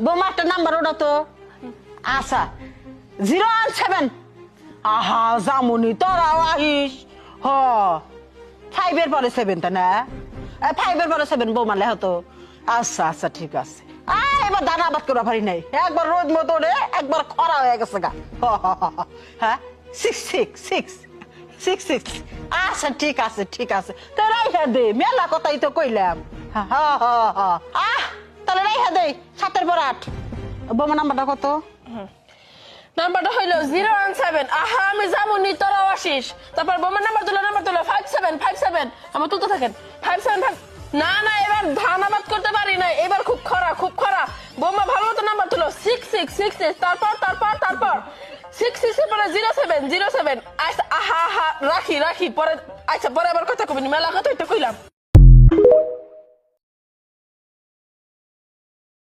বোমারটা number ওটা তো আচ্ছা 017 আহা জামুনি তোরাও আহিস হ 5 এর পরে 7 তা না 5 এর পরে 7 বোমা লেহ তো আচ্ছা আচ্ছা ঠিক আছে এবার দানা আবাদ করা পারি নাই একবার রোদ মতো রে একবার খরা হয়ে গেছে গা হ্যাঁ 6 আচ্ছা ঠিক আছে তো রাইহা দে মেলা কথাই তো কইলাম তাহলে রাইহা দে 7 পর 8 বোমা নাম্বারটা কত নাম্বারটা হইলো 017 আহা আমি যাবনি তোরাও আসিস তারপর বোমার নাম্বার তুলো 57 আমার তুলতে থাকেন 575 না না এবার ধান আবাদ করতে পারি না এবার খুব খরা বোমা ভালো মতো নাম্বার তুলো 66 তারপর 66 এর পরে 07 আচ্ছা আহা রাখি পরে আচ্ছা পরে আবার কথা কইনি মেলা কথা তো কইলাম